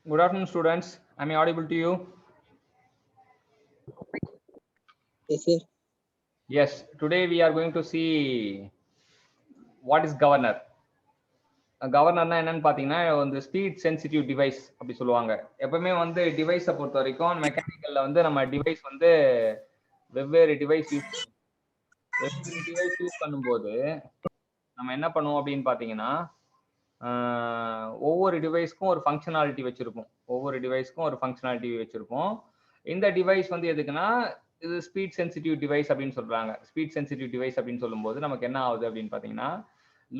Good afternoon, students. Am I audible to you? Yes, sir. Yes. Today we are going to see what is governor. கவர்னர்னா என்னன்னு பாத்தீங்கன்னா வந்து speed sensitive device அப்படி சொல்லுவாங்க. எப்பவுமே வந்து டிவைஸை பொறுத்த வரைக்கும் மெக்கானிக்கல்ல வந்து நம்ம டிவைஸ் வந்து வெவ்வேறு டிவைஸ் யூஸ் பண்ணும்போது நம்ம என்ன பண்ணுவோம் அப்படின்னு பாத்தீங்கன்னா ஒவ்வொரு டிவைஸ்க்கும் ஒரு ஃபங்க்ஷனாலிட்டி வச்சிருப்போம். இந்த டிவைஸ் வந்து எதுக்குன்னா இது ஸ்பீட் சென்சிட்டிவ் டிவைஸ் அப்படின்னு சொல்றாங்க. ஸ்பீட் சென்சிட்டிவ் டிவைஸ் அப்படின்னு சொல்லும்போது நமக்கு என்ன ஆகுது அப்படின்னு பாத்தீங்கன்னா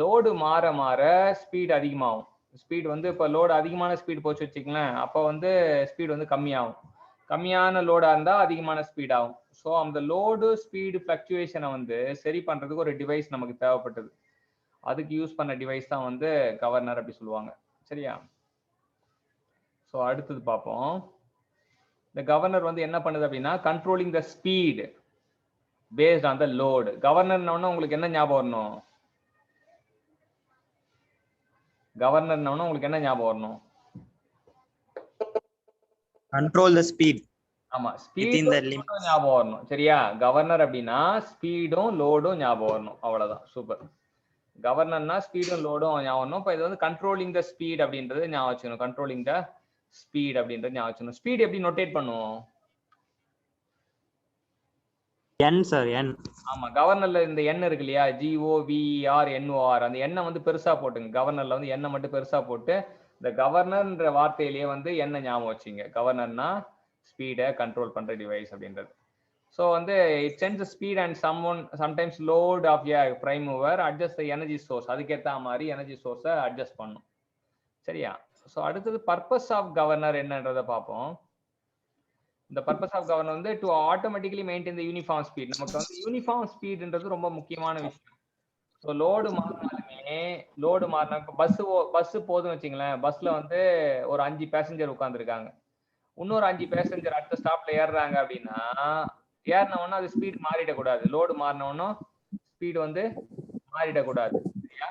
லோடு மாற மாற ஸ்பீட் அதிகமாகும். ஸ்பீட் வந்து இப்போ லோடு அதிகமான ஸ்பீட் போச்சு வச்சுக்கலாம், அப்போ வந்து ஸ்பீட் வந்து கம்மியாகும். கம்மியான லோடா இருந்தா அதிகமான ஸ்பீட் ஆகும். ஸோ அந்த லோடு ஸ்பீடு ஃபிளக்சுவேஷனை வந்து சரி பண்றதுக்கு ஒரு டிவைஸ் நமக்கு தேவைப்பட்டது. அதுக்கு யூஸ் பண்ண டிவைஸ் தான் வந்து கவர்னர் அப்படி சொல்லுவாங்க. சரியா? ஸோ அடுத்தது பார்ப்போம். இந்த கவர்னர் வந்து என்ன பண்ணுது அப்படின்னா controlling the speed based on the load. கவர்னர்னு உங்களுக்கு என்ன ஞாபகம் வரணும்? கவர்னர்னு உங்களுக்கு என்ன ஞாபகம் வரணும்? Control the speed. ஆமா, within the ஸ்பீட் limits. ஞாபகம் வரணும். சரியா? கவர்னர் அப்படின்னா ஸ்பீடும் லோடும் ஞாபகம் வரணும். அவ்வளவுதான். சூப்பர். கவர்னர்னா ஸ்பீடும் லோடும் ஞாபகம் வரணும். இப்போ இது வந்து கண்ட்ரோலிங் த ஸ்பீட் அப்படின்றது ஞாபகம் வச்சுக்கணும். கண்ட்ரோலிங் த ஸ்பீட் அப்படின்றது ஞாபகம் வச்சுக்கணும். ஸ்பீட் எப்படி நோட்டேட் பண்ணுவோம்? N sir, N. ஆமா, கவர்னர்ல இந்த எண் இருக்கு இல்லையா, GOVER அந்த எண்ணை வந்து பெருசா போட்டுங்க. கவர்னர்ல வந்து எண்ணை மட்டும் பெருசா போட்டு இந்த கவர்னர்ன்ற வார்த்தையிலேயே வந்து என்ன ஞாபகம் வச்சுங்க. கவர்னர்னா ஸ்பீடை கண்ட்ரோல் பண்ற டிவைஸ் அப்படின்றது. ஸோ வந்து it sense speed and sometimes load of a prime mover adjust the energy source. அதுக்கேற்ற மாதிரி எனர்ஜி சோர்ஸை அட்ஜஸ்ட் பண்ணும். சரியா? ஸோ அடுத்தது பர்பஸ் ஆஃப் கவர்னர் என்னன்றதை பார்ப்போம். இந்த பர்பஸ் ஆஃப் கவர்னர் வந்து to automatically maintain the uniform speed. நமக்கு வந்து யூனிஃபார்ம் ஸ்பீட்ன்றது ரொம்ப முக்கியமான விஷயம். ஸோ லோடு மாறினா இப்போ பஸ் போதும் வச்சுங்களேன். பஸ்ல வந்து ஒரு 5 பேசஞ்சர் உட்காந்துருக்காங்க. இன்னொரு 5 பேசஞ்சர் அடுத்த ஸ்டாப்ல ஏறுறாங்க அப்படின்னா ஏறினவொன்னா அது ஸ்பீட் மாறிடக்கூடாது. லோடு மாறினவொன்னும் ஸ்பீட் வந்து மாறிடக்கூடாது. சரியா?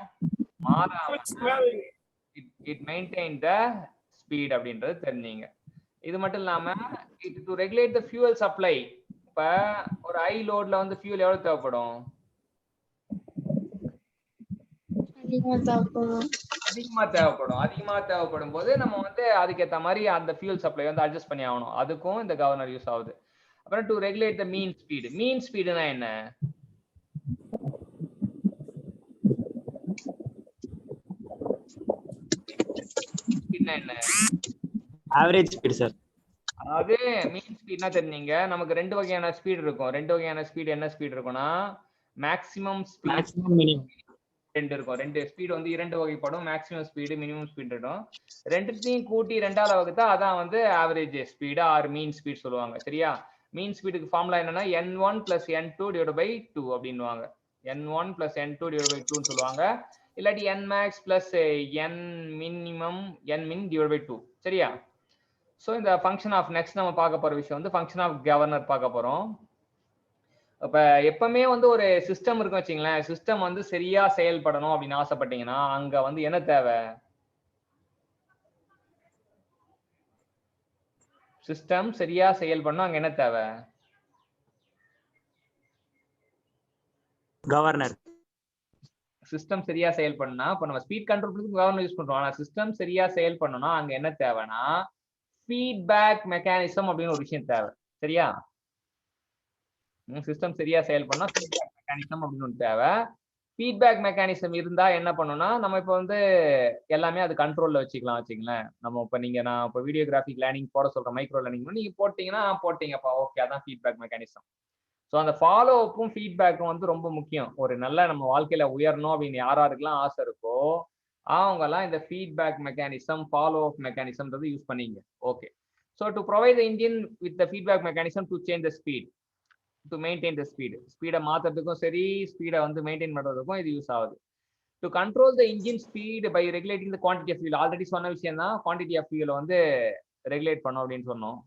இட் மெயின்டைன் த ஸ்பீட் அப்படின்றது தெரிஞ்சீங்க. இது மட்டும் இல்லாம it to regulate the fuel supply. இப்ப ஒரு ஹை லோட்ல வந்து ஃபியூல் எவ்வளவு தேவைப்படும்? அதிகமா தேவைப்படும் போது நம்ம வந்து அதுக்கேற்ற மாதிரி அந்த ஃபியூல் சப்ளை வந்து அட்ஜஸ்ட் பண்ணி ஆகணும். அதுக்கும் இந்த கவர்னர் யூஸ் ஆகுது. அப்புறம் to regulate the mean speed. Mean ஸ்பீடுனா என்ன? என்ன Average speed sir. அதாவது மீன் ஸ்பீட்னா தெரிஞ்சீங்க. நமக்கு ரெண்டு வகையான ஸ்பீட் இருக்கும். ரெண்டு வகையான ஸ்பீட் என்ன ஸ்பீட் இருக்கும்னா மேக்ஸிமம் ஸ்பீட், Maximum, minimum. ரெண்டு இருக்கும். ரெண்டு ஸ்பீட் வந்து இரண்டு வகைப்படும். மேக்ஸிமம் ஸ்பீடு, மினிமம் ஸ்பீட் இருக்கும். ரெண்டுத்தையும் கூட்டி ரெண்டாவது வகுத்தா அதான் வந்து ஆவரேஜ் ஸ்பீடு ஆர் மீன் ஸ்பீட் சொல்லுவாங்க. சரியா? மீன் ஸ்பீடுக்கு ஃபார்முலா என்னன்னா n1 + n2 / 2 அப்படின்னுவாங்க. n1 + n2 / 2 சொல்லுவாங்க. இல்லாட்டி nmax + nmin / 2. சரியா? ஸோ இந்த ஃபங்க்ஷன் ஆஃப் நெக்ஸ்ட் நம்ம பார்க்க போற விஷயம் வந்து ஃபங்க்ஷன் ஆஃப் கவர்னர் பார்க்க போறோம். இப்ப எப்பவுமே வந்து ஒரு சிஸ்டம் இருக்கும் வச்சுங்களேன். சிஸ்டம் வந்து சரியா செயல்படணும் அப்படின்னு ஆசைப்பட்டீங்கன்னா அங்க வந்து என்ன தேவை? சிஸ்டம் சரியா செயல்படணும், அங்க என்ன தேவை? Governor. சிஸ்டம் சரியா செயல்படணும்னா இப்ப நம்ம ஸ்பீட் கண்ட்ரோல் பண்றதுக்கு கவர்னர் யூஸ் பண்றோம். ஆனா சிஸ்டம் சரியா செயல்படணும்னா அங்க என்ன தேவைன்னா ஃபீட்பேக் மெக்கானிசம் அப்படின்னு ஒரு விஷயம் தேவை. சரியா? சிஸ்டம் சரியா செயல்படணும் ஃபீட்பேக் மெக்கானிசம் அப்படின்னு ஒன்று தேவை. ஃபீட்பேக் மெக்கானிசம் இருந்தா என்ன பண்ணணும்னா நம்ம இப்போ வந்து எல்லாமே அது கண்ட்ரோல்ல வச்சுக்கலாம். நம்ம இப்போ நான் இப்போ வீடியோகிராஃபிக் லேர்னிங் போட சொல்றேன், மைக்ரோ லேர்னிங் நீங்க போட்டீங்கன்னா போட்டீங்கப்பா, ஓகே, அதான் ஃபீட்பேக் மெக்கானிசம். ஸோ அந்த ஃபாலோ அப்பும் ஃபீட்பேக்கும் வந்து ரொம்ப முக்கியம். ஒரு நல்ல நம்ம வாழ்க்கையில உயரணும் அப்படின்னு யாருக்கெல்லாம் ஆசை இருக்கோ அவங்கெல்லாம் இந்த ஃபீட்பேக் மெக்கானிசம், ஃபாலோ அப் மெக்கானிசம்ன்றது யூஸ் பண்ணீங்க. Okay. So to provide the engine with the feedback mechanism to change the speed, to maintain the speed. ஸ்பீடை மாத்துறதுக்கும் சரி, ஸ்பீடை வந்து மெயின்டைன் பண்றதுக்கும் இது யூஸ் ஆகுது. To control the engine speed by regulating the quantity of fuel. Already சொன்ன விஷயம் தான், குவான்டிட்டி ஆஃப் ஃபியூலை வந்து ரெகுலேட் பண்ணும் அப்படின்னு சொன்னோம்.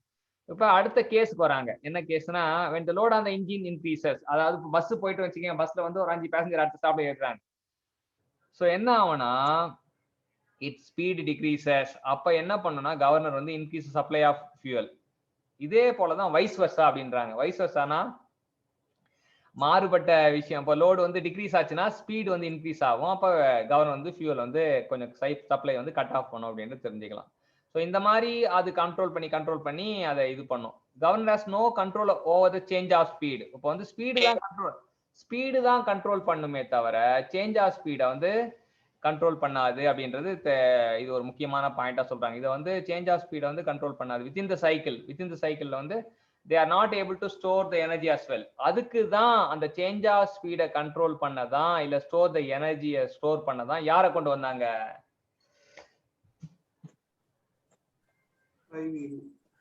இப்ப அடுத்த கேஸ்க்கு வராங்க. என்ன கேஸ்னா when the load on the engine increases. அதாவது பஸ் போயிட்டு வச்சுக்கோங்க, பஸ்ல வந்து ஒரு 5 பேசஞ்சர் அடுத்த ஸ்டாப்ல ஏறுறாங்க. ஸோ என்ன ஆகும்னா its speed decreases. அப்ப என்ன பண்ணுனா கவர்னர் வந்து increase supply of fuel. இதே போல தான் வைஸ் வெர்சா அப்படின்றாங்க. வைஸ் வெர்சானா மாறுபட்ட விஷயம். இப்போ லோடு வந்து டிக்ரீஸ் ஆச்சுன்னா ஸ்பீட் வந்து இன்க்ரீஸ் ஆகும். அப்போ கவர்னர் வந்து ஃபியூல் வந்து கொஞ்சம் சப்ளை வந்து கட் ஆஃப் பண்ணும் அப்படின்னு தெரிஞ்சுக்கலாம். ஸோ இந்த மாதிரி அது கண்ட்ரோல் பண்ணி அதை இது பண்ணும். Governor has no control over the change of speed. இப்போ வந்து ஸ்பீடு தான் கண்ட்ரோல் பண்ணுமே தவிர சேஞ்ச் ஆஃப் ஸ்பீடை வந்து கண்ட்ரோல் பண்ணாது அப்படின்றது இது ஒரு முக்கியமான பாயிண்டா சொல்றாங்க. இதை வந்து சேஞ்ச் ஆஃப் ஸ்பீடை வந்து கண்ட்ரோல் பண்ணாது. வித்தின் த சைக்கிள் வந்து they are not able to store the energy as well. அதுக்கு தான் அந்த சேஞ்ச் ஆஃப் ஸ்பீடை கண்ட்ரோல் பண்ணதான் இல்ல ஸ்டோர் த எனர்ஜியை ஸ்டோர் பண்ணதான் யாரை கொண்டு வந்தாங்க?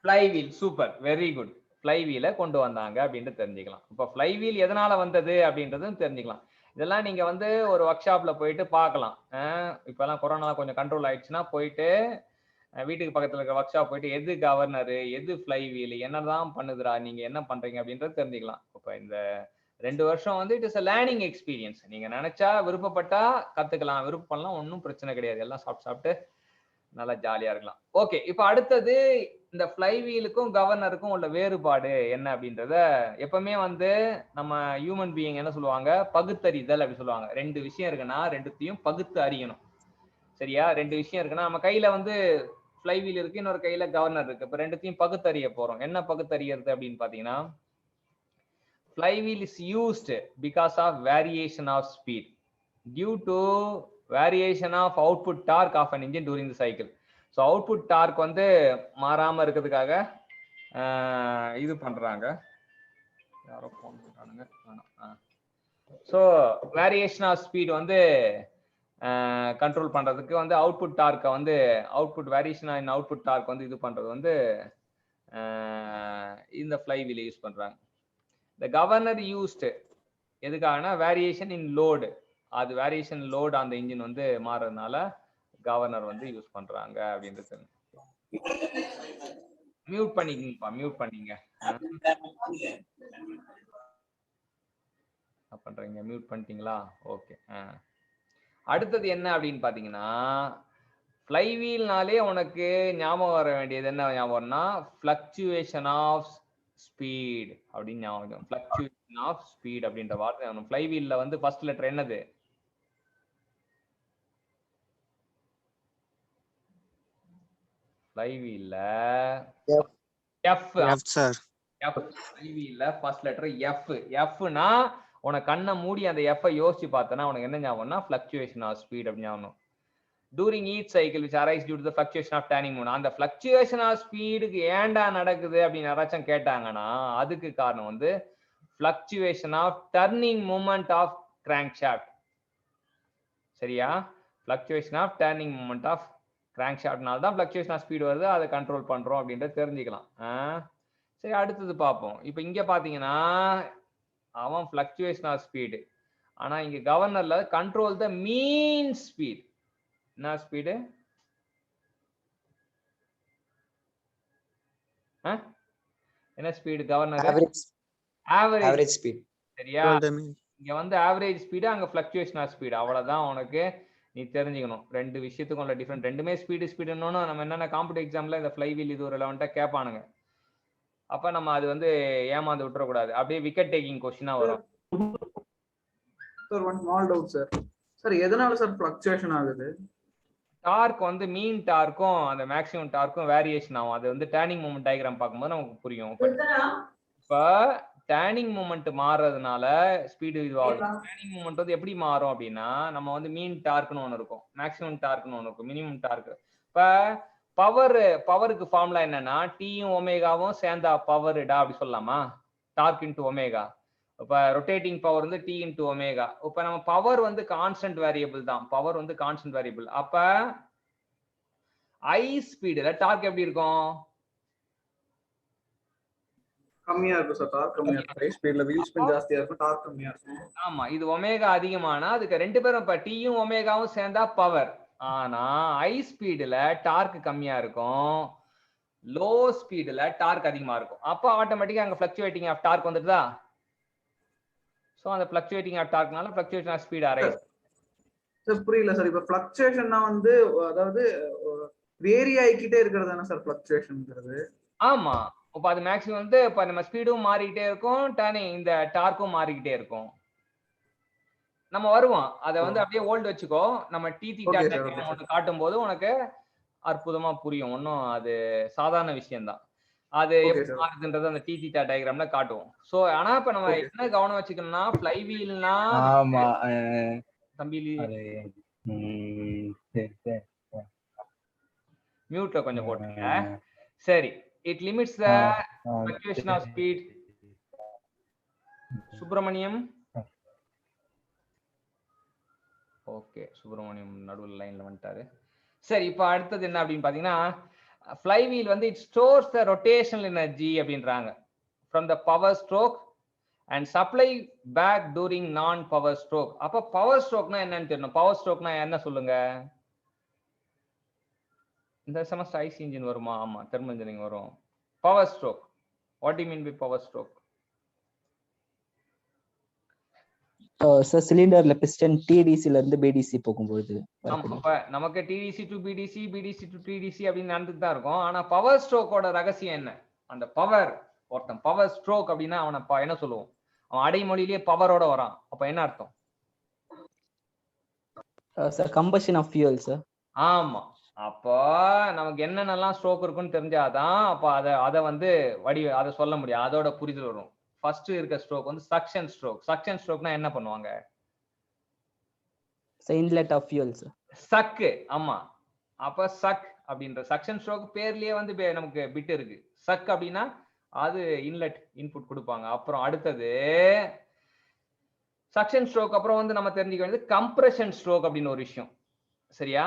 ஃப்ளைவீல். Super, very good. ஃப்ளைவீலை கொண்டு வந்தாங்க அப்படின்னு தெரிஞ்சுக்கலாம். இப்போ ஃப்ளைவீல் எதனால வந்தது அப்படின்றதும் தெரிஞ்சுக்கலாம். இதெல்லாம் நீங்க வந்து ஒரு ஒர்க் ஷாப்ல போயிட்டு பார்க்கலாம். இப்பெல்லாம் கொரோனா கொஞ்சம் கண்ட்ரோல் ஆயிடுச்சுன்னா போயிட்டு வீட்டுக்கு பக்கத்துல இருக்க ஒர்க் ஷாப் போயிட்டு எது கவர்னரு எது ஃப்ளைவீல் என்னதான் பண்ணுதுரா நீங்க என்ன பண்றீங்க அப்படின்றது தெரிஞ்சுக்கலாம். இப்போ இந்த 2 வருஷம் வந்து it is a learning experience. நீங்க நினைச்சா விருப்பப்பட்டா கத்துக்கலாம், விருப்பம் பண்ணலாம், ஒன்றும் பிரச்சனை கிடையாது. எல்லாம் சாப்பிட்டு நல்லா ஜாலியா இருக்கலாம். ஓகே, இப்போ அடுத்தது இந்த ஃப்ளைவீலுக்கும் கவர்னருக்கும் உள்ள வேறுபாடு என்ன அப்படின்றத எப்பவுமே வந்து நம்ம ஹியூமன் பீயிங் என்ன சொல்லுவாங்க, பகுத்தறிதல் அப்படி சொல்லுவாங்க. 2 விஷயம் இருக்குன்னா ரெண்டுத்தையும் பகுத்து அறியணும். சரியா? 2 விஷயம் இருக்குன்னா நம்ம கையில வந்து ஃப்ளைவீல் இருக்கு, இன்னொரு கையில கவர்னர் இருக்கு. இப்ப ரெண்டுத்தையும் பகுத்தறிய போறோம். என்ன பகுத்தறியறது அப்படின்னு பாத்தீங்கன்னா, flywheel is used because of variation of speed due to variation of output torque of an engine during the cycle. So output torque வந்து மாறாம இருக்கிறதுக்காக இது பண்றாங்க. யாரோ போன் பண்றாங்க. So variation of speed வந்து கண்ட்ரோல் பண்றதுக்கு வந்து அவுட்புட் டார்க்கை வந்து output variation in output torque வந்து இது பண்றது வந்து இந்த ஃப்ளைவீல் யூஸ் பண்றாங்க. இந்த கவர்னர் யூஸ்டு எதுக்காகனா வேரியேஷன் இன் லோடு. அது வேரியேஷன் லோடு அந்த இன்ஜின் வந்து மாறதுனால கவர்னர் வந்து யூஸ் பண்றாங்க அப்படின்றது. மியூட் பண்ணிங்க பண்றீங்க, மியூட் பண்ணிட்டீங்களா? ஓகே. அடுத்தது என்ன அப்படின்னு பாத்தீங்கன்னா, ஃப்ளைவீல்னாலே உனக்கு ஞாபகம் வர வேண்டியது என்ன ஞாபகம்னா, ஃப்ளக்சுவேஷன் ஆஃப் ஸ்பீட் அப்படின்னு ஞாபகம். ஃப்ளக்சுவேஷன் ஆஃப் ஸ்பீட் அப்படின்ற வார்த்தை ஃப்ளைவீல்ல வந்து ஃபர்ஸ்ட் லெட்டர் என்னது? ஃப்ளைவீல்ல எஃப். Sir F. ஃப்ளைவீல்ல ஃபர்ஸ்ட் லெட்டர் எஃப். எஃப்னா உனக்கு கண்ணை மூடி அந்த எஃப் யோசிச்சு பார்த்தனா உனக்கு என்ன ஞாபகம்னா ஃப்ளக்சுவேஷன் ஆஃப் ஸ்பீட் அப்படி ஞாபகம். during each cycle which arise due to the fluctuation of turning moment. அந்த fluctuation of speedக்கு ஏன்டா நடக்குது அப்படின்னு யாராச்சும் கேட்டாங்கன்னா அதுக்கு காரணம் வந்து fluctuation of turning moment of crankshaft. சரியா? fluctuation of turning moment of crankshaftனால தான் fluctuation of speed வருது, அதை கண்ட்ரோல் பண்றோம் அப்படின்றத தெரிஞ்சுக்கலாம். சரி, அடுத்தது பார்ப்போம். இப்போ இங்க பாத்தீங்கன்னா அவன் fluctuation of speed, ஆனா இங்க கவர்னர்ல கண்ட்ரோல் த மீன் ஸ்பீட். என்ன ஸ்பீடு? என்ன ஸ்பீடு கவர்னர்? Average speed. சரியா? இங்க வந்து ஆவரேஜ் ஸ்பீடு, அங்க ஃப்ளக்சுவேஷன் ஆஃப் ஸ்பீடு. அவ்வளவுதான் உனக்கு நீ தெரிஞ்சுக்கணும். 2 விஷயத்துக்கும் உள்ள டிஃபரெண்ட். ரெண்டுமே ஸ்பீடுன்னு நம்ம என்னென்ன காம்படிட்டிவ் எக்ஸாம்ல இந்த ஃப்ளைவீல் இது ஒரு ரெலவெண்டா கேட்பானுங்க. அப்ப நம்ம அது வந்து ஏமாந்து விட்டுறக்கூடாது. அப்படியே விக்கெட் டேக்கிங் கொஸ்டினா வரும். Sir one small doubt sir. Sir எதனால சார் ஃப்ளக்சுவேஷன் ஆகுது? டார்க் வந்து மீன் டார்க்கும் அந்த மேக்ஸிமம் டார்க்கும் வேரியேஷன் ஆகும். அது வந்து டர்னிங் மூமெண்ட் டயகிராம் பார்க்கும்போது நமக்கு புரியும். இப்ப டர்னிங் மூமெண்ட் மாறுறதுனால ஸ்பீடு இதுவாகும். டர்னிங் மூமெண்ட் வந்து எப்படி மாறும் அப்படின்னா, நம்ம வந்து மீன் டார்க்னு ஒன்று இருக்கும், மேக்ஸிமம் டார்க்னு ஒன்று இருக்கும், மினிமம் டார்க். இப்ப பவருக்கு ஃபார்முலா என்னன்னா, டீயும் ஒமேகாவும் சேர்ந்தா பவர்டா அப்படி சொல்லலாமா? Torque into omega. இப்ப ரொட்டேட்டிங் பவர் வந்து டி இன்டு ஒமேகா. இப்ப நம்ம பவர் வந்து கான்ஸ்டன்ட் வேரியபிள் தான். பவர் வந்து கான்ஸ்டன்ட் வேரியபிள். அப்ப ஐ ஸ்பீடுல டார்க் எப்படி இருக்கும்? கம்மியா இருக்கும் சார். டார்க் கம்மியா இருக்கும். ஹை ஸ்பீட்ல வீல் ஸ்பின் ஜாஸ்தியா இருக்கும், டார்க் கம்மியா இருக்கும். ஆமா, இது ஒமேகா அதிகமானா அதுக்கு ரெண்டு பேரும் இப்ப டீயும் ஒமேகாவும் சேர்ந்தா பவர். ஆனா ஹை ஸ்பீடுல டார்க் கம்மியா இருக்கும், லோ ஸ்பீடுல டார்க் அதிகமா இருக்கும். அப்ப ஆட்டோமேட்டிக்கா அங்க ஃப்ளக்சுவேட்டிங் ஆஃப் டார்க் வந்துடுதா? சோ அந்த ஃப்ளக்சுவேட்டிங் ஆஃப் டார்க்னால fluctuation of speed arise. Sir புரியல சார். இப்ப பிளக்சுவேஷன்னா வந்து அதாவது வேரி ஆகிக்கிட்டே இருக்கிறது தானே சார் பிளக்சுவேஷன்ங்கிறது? ஆமா. இப்ப அது மேக்ஸிமம் வந்து இப்ப நம்ம ஸ்பீடும் மாறிக்கிட்டே இருக்கும், டர்னிங் இந்த டார்க்கும் மாறிக்கிட்டே இருக்கும். நம்ம வருவோம். அத வந்து அப்படியே ஹோல்ட் வச்சுக்கோ. நம்ம T theta okay sir, okay diagram sir. ஒண்ணு காட்டும்போது உனக்கு அற்புதமா புரியும். ஒண்ணும் அது சாதாரண விஷயம் தான். அது ஓகே எப்படி சார். மாறுதுன்றது அந்த டி தீட்டா டயகிராம்ல காட்டுவோம். சோ ஆனா இப்ப நம்ம ஓகே. என்ன கவனம் வச்சுக்கணும்னா ஃப்ளை வீல்னா ஆமா. தம்பி அது சரி சரி. மியூட்ல கொஞ்சம் போட்டுங்க. சரி. It limits the fluctuation of speed. Subramaniam. Okay, Subramaniam நடுவுல லைன்ல வந்துட்டாரு. சரி, இப்போ அடுத்தது என்ன அப்படின்னு பாத்தீங்கன்னா ஃப்ளை வீல் வந்து it stores the rotational energy அப்படின்றாங்க from the power stroke and supply back during non power stroke. அப்ப பவர் ஸ்ட்ரோக்னா என்னன்னு தெரியணும். பவர் ஸ்ட்ரோக்னா என்ன சொல்லுங்க? இந்த செமஸ்டர் ஐசி இன்ஜின் வருமா? ஆமா, தெர்மல் இன்ஜினியரிங் வரும். Power stroke, what do you mean by power stroke? Sir சிலிண்டர்ல பிஸ்டன் டிடிசில இருந்து பிடிசி போகும்போது அப்ப நமக்கு TDC to BDC, BDC to TDC அப்படின்னு நடந்துட்டு தான் இருக்கும். ஆனா பவர் ஸ்ட்ரோக்கோட ரகசியம் என்ன? அந்த பவர், ஒருத்தன் பவர் ஸ்ட்ரோக் அப்படின்னா அவனை என்ன சொல்லுவோம்? அவன் அடைமொழியிலேயே பவரோட வரான். அப்ப என்ன அர்த்தம்? Sir combustion of fuel sir. ஆமா. அப்போ நமக்கு என்னென்னலாம் ஸ்ட்ரோக் இருக்குன்னு தெரிஞ்சாதான் அப்ப அதை வந்து அதை சொல்ல முடியும். அதோட புரிதல் வரும். ஃபர்ஸ்ட் இருக்க ஸ்ட்ரோக் வந்து சக்ஷன் ஸ்ட்ரோக். சக்ஷன் ஸ்ட்ரோக்னா என்ன பண்ணுவாங்க? Inlet of fuel sir. Suck. ஆமா. அப்ப சக் அப்படின்ற சக்ஷன் ஸ்ட்ரோக் பேர்லயே வந்து நமக்கு பிட் இருக்கு. சக் அப்படின்னா அது இன்லெட் இன்புட் கொடுப்பாங்க. அப்புறம் அடுத்தது சக்ஷன் ஸ்ட்ரோக் அப்புறம் வந்து நம்ம தெரிஞ்சுக்க வேண்டியது கம்ப்ரஷன் ஸ்ட்ரோக் அப்படின்னு ஒரு விஷயம். சரியா?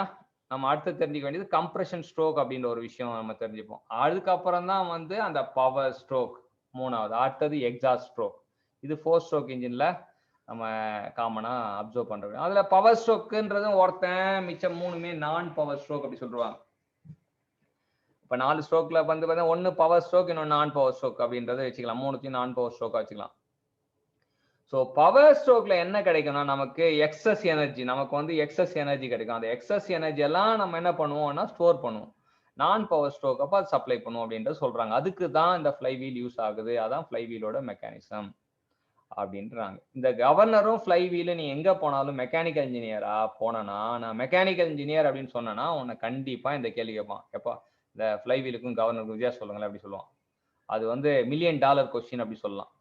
நம்ம அடுத்து தெரிஞ்சுக்க வேண்டியது கம்ப்ரஷன் ஸ்ட்ரோக் அப்படின்ற ஒரு விஷயம் நம்ம தெரிஞ்சுப்போம். அதுக்கப்புறம் தான் வந்து அந்த பவர் ஸ்ட்ரோக் மூணாவது. அடுத்தது எக்ஸாஸ்ட் ஸ்ட்ரோக். இது 4 ஸ்ட்ரோக் இன்ஜின்ல நம்ம காமனா அப்சர்வ் பண்றோம். அதுல பவர் ஸ்ட்ரோக்ன்றதும் ஒருத்தன், மிச்சம் மூணுமே நான் பவர் ஸ்ட்ரோக் அப்படி சொல்றாங்க. இப்ப 4 ஸ்ட்ரோக்ல வந்து பார்த்தா ஒன்னு பவர் ஸ்ட்ரோக், இன்னொன்னு நான் பவர் ஸ்ட்ரோக் அப்படின்றத வச்சுக்கலாம். மூணுத்தையும் நான் பவர் ஸ்ட்ரோக்கா வச்சுக்கலாம். ஸோ பவர் ஸ்ட்ரோக்ல என்ன கிடைக்கும்னா நமக்கு எக்ஸஸ் எனர்ஜி, நமக்கு வந்து எக்ஸஸ் எனர்ஜி கிடைக்கும். அந்த எக்ஸஸ் எனர்ஜி எல்லாம் நம்ம என்ன பண்ணுவோம்னா ஸ்டோர் பண்ணுவோம். நான் பவர் ஸ்ட்ரோக் அப்ப அது சப்ளை பண்ணுவோம் அப்படின்றது சொல்றாங்க. அதுக்கு தான் இந்த ஃப்ளை வீல் யூஸ் ஆகுது. அதான் ஃப்ளை வீலோட மெக்கானிசம் அப்படின்றாங்க. இந்த கவர்னரும் ஃப்ளை வீலும் நீ எங்க போனாலும் மெக்கானிக்கல் இன்ஜினியரா போனா, நான் மெக்கானிக்கல் இன்ஜினியர் அப்படின்னு சொன்னா உன்னை கண்டிப்பா இந்த கேள்வி கேட்பான். எப்பா இந்த ஃப்ளை வீலுக்கும் கவர்னருக்கும் வித்தியாசம் சொல்லுங்களேன் அப்படி சொல்லுவான். அது வந்து $1 million கொஸ்டின் அப்படி சொல்லலாம்.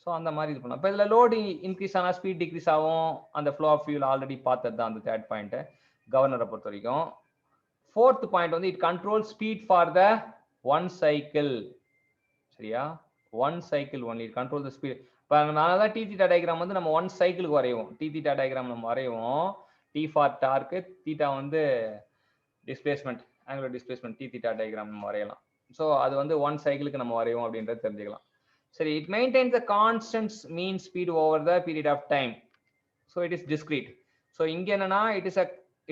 ஸோ அந்த மாதிரி இது பண்ணலாம். இப்போ இதில் லோடு இன்க்ரீஸ் ஆனால் ஸ்பீட் டிக்ரீஸ் ஆகும். அந்த ஃப்ளோ ஆஃப் ஃபியூல் ஆல்ரெடி பார்த்தது தான் அந்த தேர்ட் பாயிண்ட் கவர்னரை பொறுத்த வரைக்கும். ஃபோர்த் பாயிண்ட் வந்து it control speed for the 1 cycle. சரியா? 1 cycle only it control the speed. இப்போ அதனால தான் டி தீட்டா டயக்ராம் வந்து நம்ம 1 சைக்கிளுக்கு வரைவோம். டி தீட்டா டயக்ராம் நம்ம வரைவோம். டி ஃபார் டார்க்கு, தீட்டா வந்து displacement, angular displacement, T theta diagram நம்ம வரையலாம். ஸோ அது வந்து 1 சைக்கிளுக்கு நம்ம வரைவோம் அப்படின்றத தெரிஞ்சுக்கலாம். சரி, it maintains the constant mean speed over the period of time, so it is discrete. so இங்க என்னன்னா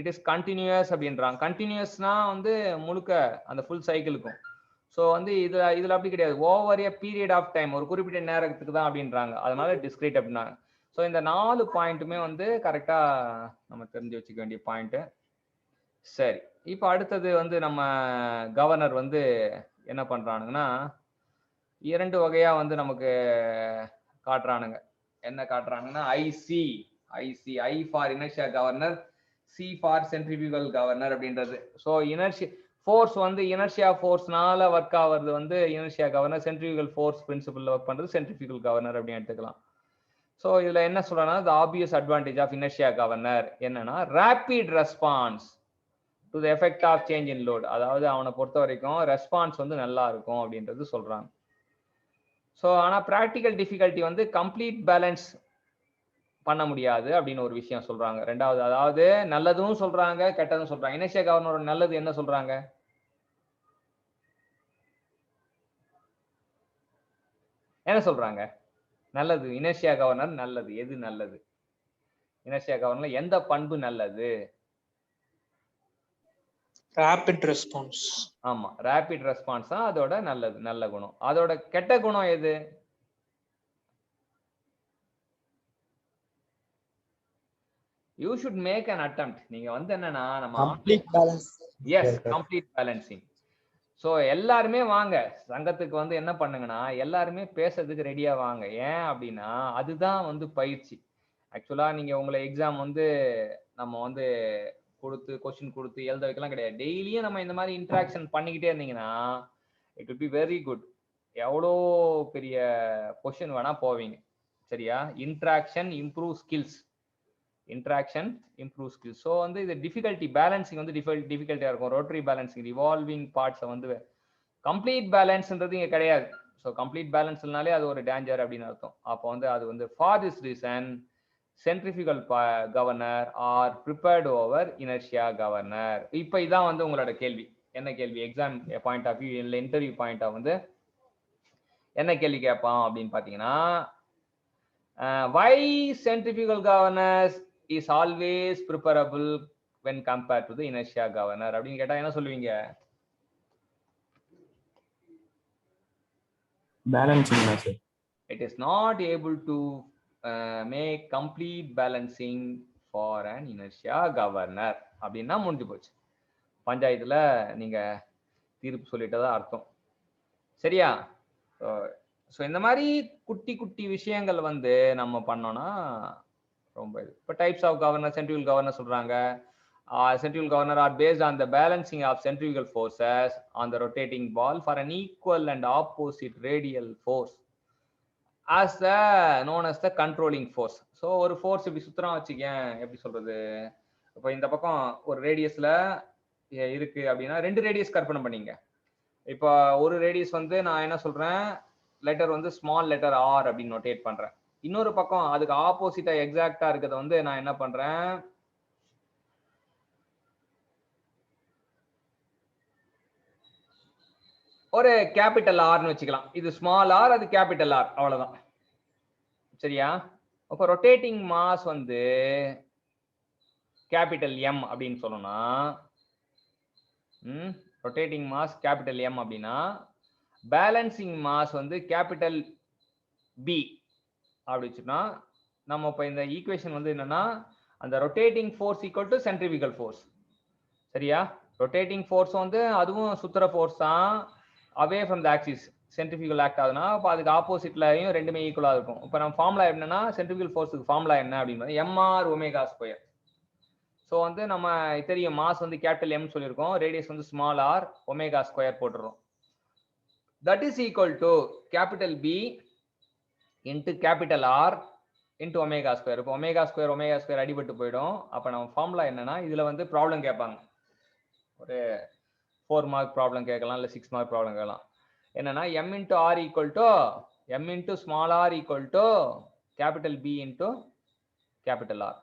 it is continuous அப்படின்றாங்க. கண்டினியூஸ்னா வந்து முழுக்க அந்த ஃபுல் சைக்கிளுக்கும். ஸோ வந்து இதுல அப்படி கிடையாது. Over a period of time, ஒரு குறிப்பிட்ட நேரத்துக்கு தான் அப்படின்றாங்க. அதனால டிஸ்கிரீட் அப்படின்னாங்க. ஸோ இந்த 4 பாயிண்ட்டுமே வந்து கரெக்டா நம்ம தெரிஞ்சு வச்சுக்க வேண்டிய பாயிண்ட். சரி, இப்போ அடுத்தது வந்து நம்ம கவர்னர் வந்து என்ன பண்றானுங்கன்னா 2 வகையா வந்து நமக்கு காட்டுறானுங்க. என்ன காட்டுறாங்கன்னா I for inertia governor, C for centrifugal governor அப்படின்றது. ஸோ இனர்ஷியா ஃபோர்ஸ் வந்து இனர்ஷியா ஃபோர்ஸ்னால ஒர்க் ஆகுறது வந்து இனர்ஷியா கவர்னர், சென்ட்ரிபியூகல் ஃபோர்ஸ் பிரின்சிபல்ல ஒர்க் பண்றது சென்ட்ரிபியூகல் கவர்னர் அப்படின்னு எடுத்துக்கலாம். ஸோ இதுல என்ன சொல்றேன்னா the obvious advantage of inertia governor என்னன்னா rapid response to the effect of change in load. அதாவது அவனை பொறுத்த வரைக்கும் ரெஸ்பான்ஸ் வந்து நல்லா இருக்கும் அப்படின்றது சொல்றாங்க. ஸோ ஆனால் ப்ராக்டிக்கல் டிஃபிகல்ட்டி வந்து கம்ப்ளீட் பேலன்ஸ் பண்ண முடியாது அப்படின்னு ஒரு விஷயம் சொல்றாங்க. ரெண்டாவது, அதாவது நல்லதும் சொல்றாங்க கெட்டதும் சொல்றாங்க. இனர்ஷியா கவர்னரோட நல்லது என்ன சொல்றாங்க? என்ன சொல்றாங்க? நல்லது இனர்ஷியா கவர்னர் நல்லது. எது நல்லது? இனர்ஷியா கவர்னர்ல எந்த பண்பு நல்லது? Rapid response. ஆமா, ரேபிட் ரெஸ்பான்ஸ் தான் அதோட நல்லது, நல்ல குணம். அதோட கெட்ட குணம் எது? You should make an attempt. நீங்க வந்து என்னன்னா நம்ம complete balance. Yes complete balancing. So எல்லாருமே வாங்க சங்கத்துக்கு வந்து என்ன பண்ணுங்கன்னா எல்லாருமே பேசுறதுக்கு ரெடியா வாங்க. ஏன் அப்படின்னா அதுதான் வந்து பயிற்சி. ஆக்சுவலா நீங்க உங்களை எக்ஸாம் வந்து நம்ம வந்து கொடுத்து கொஸ்டின் கொடுத்து எழுத வைக்கலாம் கிடையாது. டெய்லியும் நம்ம இந்த மாதிரி இன்ட்ராக்ஷன் பண்ணிக்கிட்டே இருந்தீங்கன்னா it will be very good. எவ்வளோ பெரிய பொசிஷன் வேணா போவீங்க. சரியா? Interaction improve skills. Interaction improve skills. So வந்து இது டிஃபிகல்ட்டி பேலன்சிங் வந்து டிஃபிகல்ட்டியா இருக்கும். ரோட்டரி பேலன்சிங் ரிவால்விங் பார்ட்ஸை வந்து கம்ப்ளீட் பேலன்ஸ்ன்றது இங்கே கிடையாது. ஸோ கம்ப்ளீட் பேலன்ஸ்னாலே அது ஒரு டேஞ்சர் அப்படின்னு அர்த்தம். அப்போ வந்து அது வந்து for this reason centrifugal governor are prepared over inertia governor. இப்போ இதான் வந்து உங்களோட கேள்வி. என்ன கேள்வி? எக்ஸாம் பாயிண்ட் ஆஃப் வியூ இல்லை இன்டர்வியூ பாயிண்ட் ஆஃப் வந்து என்ன கேள்வி கேட்பான் அப்படின்னு பார்த்தீங்கன்னா why centrifugal governors is always preferable when compared to the inertia governor அப்படின்னு கேட்டா என்ன சொல்லுவீங்க? பேலன்சிங் தான் sir. It is not able to make complete balancing for an inertia governor அப்படின்னா முடிஞ்சு போச்சு. பஞ்சாயத்துல நீங்க தீர்ப்பு சொல்லிட்டதா அர்த்தம். சரியா? ஸோ இந்த மாதிரி குட்டி குட்டி விஷயங்கள் வந்து நம்ம பண்ணோம்னா ரொம்ப இது. இப்போ types of governor centrifugal governor சொல்றாங்க. Centrifugal governor are based on the balancing of centrifugal forces on the rotating ball for an equal and opposite radial force as the known as the controlling force. So ஒரு force இப்படி சுத்தரம் வச்சுக்கேன், எப்படி சொல்றது, இப்போ இந்த பக்கம் ஒரு ரேடியஸ்ல இருக்கு அப்படின்னா 2 ரேடியஸ் கற்பனை பண்ணீங்க. இப்போ ஒரு ரேடியஸ் வந்து நான் என்ன சொல்றேன், லெட்டர் வந்து ஸ்மால் லெட்டர் ஆர் அப்படின்னு நோட்டேட் பண்றேன். இன்னொரு பக்கம் அதுக்கு ஆப்போசிட்டா எக்ஸாக்டா இருக்கிறத வந்து நான் என்ன பண்றேன், ஒரு கேபிட்டல் ஆர்னு வச்சுக்கலாம். இது ஸ்மால் ஆர், அது கேபிட்டல் ஆர், அவ்வளவுதான். சரியா? அப்போ ரொட்டேட்டிங் மாஸ் வந்து கேபிட்டல் எம் அப்படின்னு சொல்லணும்னா ரொட்டேட்டிங் மாஸ் கேபிட்டல் எம் அப்படின்னா பேலன்சிங் மாஸ் வந்து கேபிட்டல் பி அப்படி வச்சுன்னா நம்ம இப்போ இந்த ஈக்குவேஷன் வந்து என்னன்னா அந்த rotating force equal to centrifugal force. சரியா? ரொட்டேட்டிங் ஃபோர்ஸ் வந்து அதுவும் சுத்துற ஃபோர்ஸ் தான், away from the axis centrifugal act ஆகுதுன்னா அப்போ அதுக்கு ஆப்போசிட்லையும் ரெண்டுமே ஈக்குவலாக இருக்கும். இப்போ நம்ம ஃபார்முலா என்னன்னா சென்ட்ரிஃபியூகல் ஃபோர்ஸுக்கு ஃபார்முலா என்ன அப்படின்னு எம்ஆர் ஒமேகா ஸ்கொயர். ஸோ வந்து நம்ம தெரியும் மாஸ் வந்து கேபிட்டல் எம் சொல்லியிருக்கோம், ரேடியஸ் வந்து ஸ்மால் ஆர், ஒமேகா ஸ்கொயர் போட்டுறோம். That is equal to capital B into capital R into omega square. இப்போ omega square அடிபட்டு போயிடும். அப்போ நம்ம ஃபார்முலா என்னன்னா இதுல வந்து ப்ராப்ளம் கேட்பாங்க, ஒரு 4 மார்க் ப்ராப்ளம் கேட்கலாம், இல்லை 6 மார்க் ப்ராப்ளம் கேட்கலாம். என்னன்னா m into r equal to m into small r equal to capital B into capital R.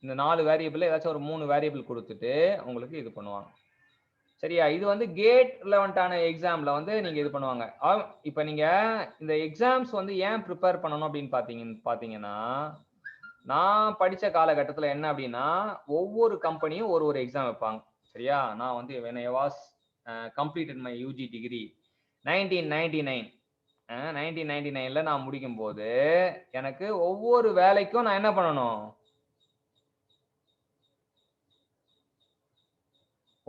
இந்த 4 வேரியபிள் ஏதாச்சும் ஒரு 3 வேரியபிள் கொடுத்துட்டு உங்களுக்கு இது பண்ணுவாங்க. சரியா? இது வந்து கேட் ரிலவெண்டான எக்ஸாம்ல வந்து நீங்க இது பண்ணுவாங்க. இப்போ நீங்க இந்த எக்ஸாம்ஸ் வந்து ஏன் ப்ரிப்பேர் பண்ணணும் அப்படின்னு பாத்தீங்கன்னா நான் படிச்ச காலகட்டத்தில் என்ன அப்படின்னா ஒவ்வொரு கம்பெனியும் ஒரு எக்ஸாம் வைப்பாங்க. சரியா? நான் வந்து when I was completed my UG degree 1999ல நான் முடிக்கும் போது எனக்கு ஒவ்வொரு வேலைக்கும் நான் என்ன பண்ணணும்,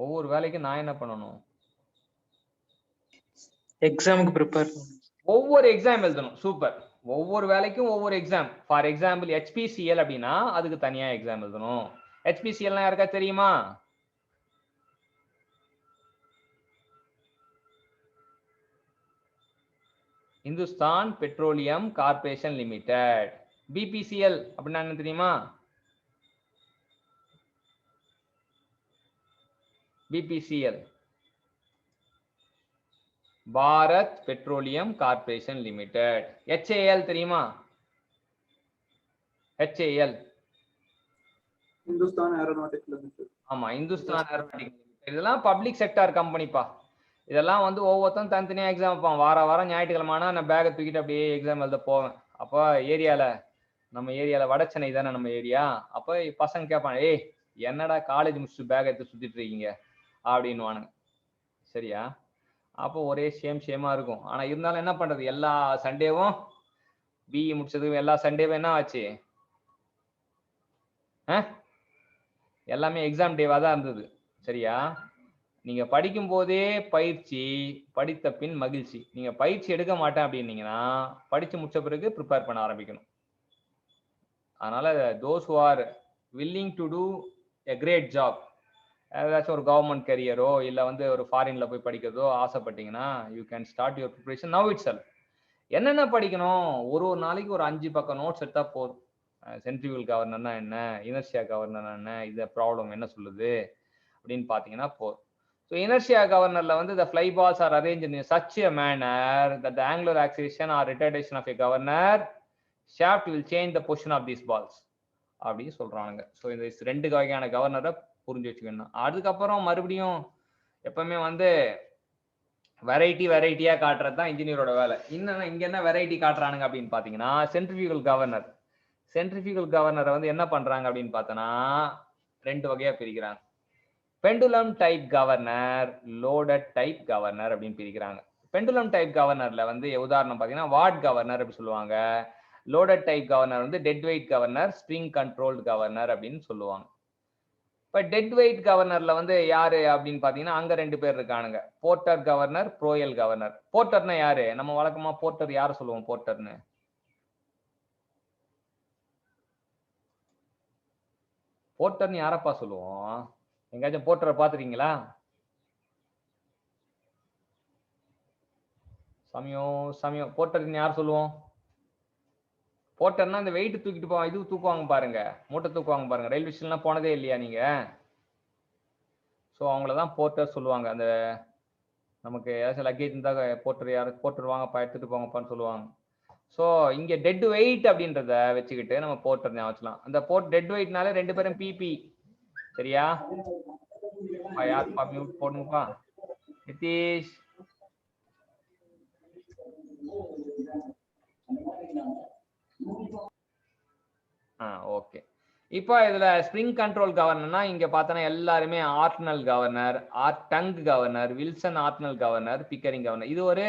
ஒவ்வொரு வேலைக்கும் நான் என்ன பண்ணணும், எக்ஸாமுக்கு ப்ரிப்பேர் ஒவ்வொரு எக்ஸாம் எழுதணும். சூப்பர். ஒவ்வொரு வேலைக்கும் ஒவ்வொரு எக்ஸாம். ஃபார் எக்ஸாம்பிள் HPCL அப்படின்னா அதுக்கு தனியா எக்ஸாம் எழுதணும். HPCL யாருக்கா தெரியுமா? Hindustan petroleum corporation limited. BPCL அப்படின்னா என்ன தெரியுமா? BPCL Bharat petroleum corporation limited. HAL தெரியுமா? HAL Hindustan aeronautic limited. ஆமா, இந்துஸ்தான் ஏரோநாட்டிக் லிமிடெட். இதெல்லாம் பப்ளிக் செக்டார் கம்பெனிப்பா. இதெல்லாம் வந்து ஒவ்வொருத்தரும் தனித்தனியா எக்ஸாம் வைப்பான். வாரம் ஞாயிற்றுக்கிழமை நான் பேக்கை தூக்கிட்டு அப்படியே எக்ஸாம் எழுத போவேன். அப்போ நம்ம ஏரியால வட சென்னை தானே நம்ம ஏரியா. அப்போ பசங்க கேட்பான், ஏய் என்னடா காலேஜ் முடிச்சுட்டு பேக் எடுத்து சுத்திட்டு இருக்கீங்க அப்படின்னுவானுங்க. சரியா? அப்போ ஒரே சேமா இருக்கும். ஆனா இருந்தாலும் என்ன பண்றது, எல்லா சண்டேவும் BE முடிச்சதுக்கு எல்லா சண்டேவும் என்ன ஆச்சு, எல்லாமே எக்ஸாம் டேவா தான் இருந்தது. சரியா? நீங்க படிக்கும் போதே பயிற்சி, படித்த பின் மகிழ்ச்சி. நீங்க பயிற்சி எடுக்க மாட்டேன் அப்படின்னீங்கன்னா படிச்சு முடிச்ச பிறகு ப்ரிப்பேர் பண்ண ஆரம்பிக்கணும். அதனால those who are willing to do a great job, ஏதாச்சும் ஒரு கவர்மெண்ட் கரியரோ இல்ல வந்து ஒரு ஃபாரின்ல போய் படிக்கிறதோ ஆசைப்பட்டீங்கன்னா you can start your preparation now it self. என்னென்ன படிக்கணும்? ஒரு நாளைக்கு ஒரு 5 பக்கம் நோட்ஸ் எடுத்தா போதும். சென்ட்ரிபியூகல் கவர்னர்னா என்ன, இனர்ஷியா கவர்னர்னா என்ன, இந்த ப்ராப்ளம் என்ன சொல்லுது அப்படின்னு பாத்தீங்கன்னா போதும். ஸோ இனர்ஷியா கவர்னர்ல வந்து the fly balls are arranged in such a manner that the angular acceleration or retardation of a governor shaft will change the position of these balls அப்படின்னு சொல்றாங்க. ஸோ இந்த 2 வகையான கவர்னரை புரிஞ்சு வச்சுக்கணும். அதுக்கப்புறம் மறுபடியும் எப்பவுமே வந்து வெரைட்டியா காட்டுறது தான் இன்ஜினியரோட வேலை. இன்னும் இங்க என்ன வெரைட்டி காட்டுறானுங்க அப்படின்னு பாத்தீங்கன்னா சென்ட்ரிபியூகல் கவர்னர். சென்ட்ரிபியூகல் கவர்னரை வந்து என்ன பண்றாங்க அப்படின்னு பார்த்தோன்னா 2 வகையா பிரிக்கிறாங்க. Pendulum type governor, loaded type governor அப்படின்னு பிரிக்கிறாங்க. பெண்டுலம் டைப் கவர்னர்ல வந்து உதாரணம் பார்த்தீங்கன்னா வாட் கவர்னர் அப்படி சொல்லுவாங்க. லோடட் டைப் கவர்னர் வந்து dead weight governor, spring controlled governor அப்படின்னு சொல்லுவாங்க. இப்ப டெட் வெயிட் கவர்னர்ல வந்து யாரு அப்படின்னு பாத்தீங்கன்னா அங்க 2 பேர் இருக்கானுங்க. Porter governor, Proell governor. போர்ட்டர்னா யாரு? நம்ம வழக்கமா போர்ட்டர் யார சொல்லுவோம் போர்ட்டர்னு? போர்ட்டர்னு யாரப்பா சொல்லுவோம்? எங்கேயாச்சும் போர்ட்டரை பாத்துறீங்களா? சமயம் போர்ட்டர்னு யார் சொல்லுவோம்? போர்ட்டர்னா இந்த வெயிட் தூக்கிட்டு போவாங்க, இது தூக்குவாங்க பாருங்க, மூட்டை தூக்குவாங்க பாருங்க. ரயில்வே ஸ்டேஷன்லாம் போனதே இல்லையா நீங்க? ஸோ அவங்களதான் போர்ட்டர் சொல்லுவாங்க. அந்த நமக்கு ஏதாச்சும் லக்கேஜ் இருந்தா போர்ட்டர் யாரு போர்ட்டர் வாங்கப்பா எடுத்துட்டு போங்கப்பான்னு சொல்லுவாங்க. ஸோ இங்க டெட் வெயிட் அப்படின்றத வச்சுக்கிட்டு நம்ம போர்ட்டர் ஞாபகம் வச்சுக்கலாம். அந்த டெட் வெயிட்னால 2 பேரும் பிபி. சரியா? யாருப்பா மியூட் போடுங்கப்பா? நிதிஷ். ஓகே. இப்போ இதுல ஸ்ப்ரிங் கண்ட்ரோல் கவர்னர்னா இங்க பார்த்தோன்னா எல்லாருமே ordinal governor, tongue governor, Wilson ordinal governor, Pickering governor. இது ஒரு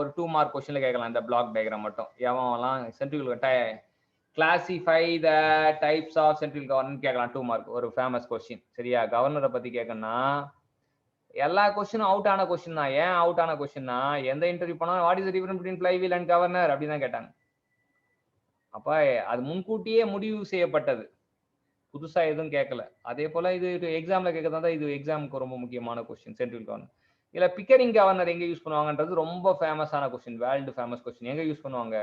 2 மார்க் கொஸ்டின்ல கேட்கலாம் இந்த பிளாக் டயக்ராம் மட்டும். எவன்லாம் centrifugal classify the types of centrifugal governor கேட்கலாம் 2 மார்க். ஒரு ஃபேமஸ் கொஸ்டின். சரியா? கவர்னரை பத்தி கேட்கணும்னா எல்லா கொஸ்டினும் அவுட் ஆன கொஸ்டின் தான். ஏன் அவுட் ஆன கொஸ்டின்னா எந்த இன்டர்வியூ போனா what is the difference between flywheel and governor அப்படி தான் கேட்டாங்க. அப்ப அது முன்கூட்டியே முடிவு செய்யப்பட்டது, புதுசா எதுவும் கேட்கல. அதே போல இது எக்ஸாம்ல கேட்கறதா இது எக்ஸாமுக்கு ரொம்ப முக்கியமான கொஸ்டின் சென்ட்ரல் கவர்னர். இல்ல பிக்கரிங் கவர்னர் எங்க யூஸ் பண்ணுவாங்கன்றது ரொம்ப ஃபேமஸான கொஸ்டின், வேர்ல்டு ஃபேமஸ் கொஸ்டின். எங்க யூஸ் பண்ணுவாங்க?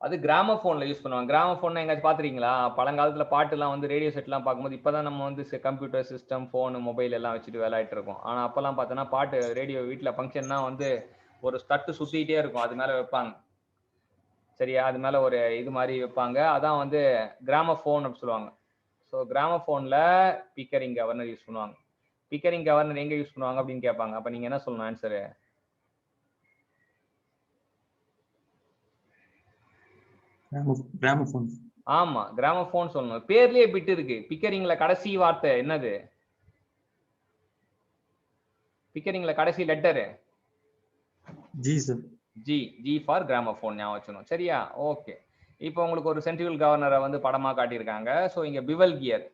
அது கிராமபோன்ல யூஸ் பண்ணுவாங்க. கிராமபோன் எங்காச்சும் பாத்துறீங்களா? பழங்காலத்துல பாட்டு எல்லாம் வந்து ரேடியோ செட் எல்லாம் பார்க்கும்போது இப்பதான் நம்ம வந்து கம்ப்யூட்டர் சிஸ்டம், போன், மொபைல் எல்லாம் வச்சுட்டு விளையாட்டு இருக்கோம். ஆனா அப்பெல்லாம் பார்த்தோன்னா பாட்டு ரேடியோ வீட்டுல ஃபங்க்ஷன்னா வந்து ஒரு ஸ்டட்டு சுத்திட்டே இருக்கும், அது மேல வைப்பாங்க. சரியா? அது மேல ஒரு இது மாதிரி வைப்பாங்க, அதான் வந்து கிராமபோன் அப்படி சொல்லுவாங்க. ஸோ கிராமபோன்ல பிக்கரிங் கவர்னர் யூஸ் பண்ணுவாங்க. பிக்கரிங் கவர்னர் எங்க யூஸ் பண்ணுவாங்க அப்படின்னு கேட்பாங்க. அப்ப நீங்க என்ன சொல்லணும் ஆன்சரு? கிராமபோன். ஆமா, கிராமபோன் சொல்லணும். பேர்லயே பிட் இருக்கு. பிக்கரிங்ல கடைசி வார்த்தை என்னது? பிக்கரிங்ல கடைசி letter G sir. G for gramophone ஞாபகம் வச்சுக்கணும். சரியா? ஓகே. இப்போ உங்களுக்கு ஒரு சென்ட்ரிபியூகல் கவர்னரை வந்து படமா காட்டியிருக்காங்க. ஸோ இங்க bevel gear.